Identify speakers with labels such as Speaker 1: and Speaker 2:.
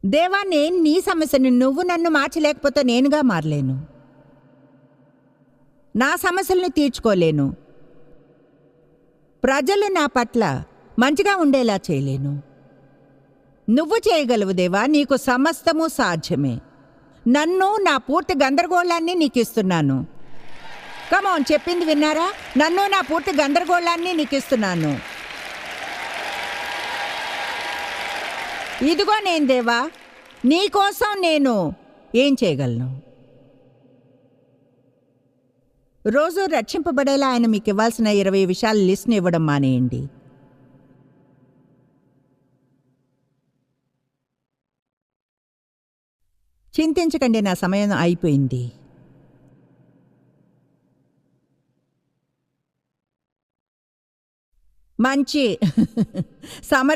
Speaker 1: దేవా, నేను నీ సమస్యని నువ్వు నన్ను మార్చలేకపోతే నేనుగా మారలేను. నా సమస్యలను తీర్చుకోలేను. ప్రజలు నా పట్ల మంచిగా ఉండేలా చేయలేను. నువ్వు చేయగలవు దేవా, నీకు సమస్తము సాధ్యమే. నన్ను, నా పూర్తి గందరగోళాన్ని నీకు ఇస్తున్నాను. కమాన్, చెప్పింది విన్నారా? నన్ను, నా పూర్తి గందరగోళాన్ని నీకు ఇస్తున్నాను. ఇదిగో నేను దేవా, నీకోసం నేను ఏం చేయగలను? రోజు రక్షింపబడేలా ఆయన మీకు ఇవ్వాల్సిన 20 విషయాల లిస్ట్ని ఇవ్వడం మానేయండి. చింతించకండి, నా సమయం అయిపోయింది. మంచి సమరీ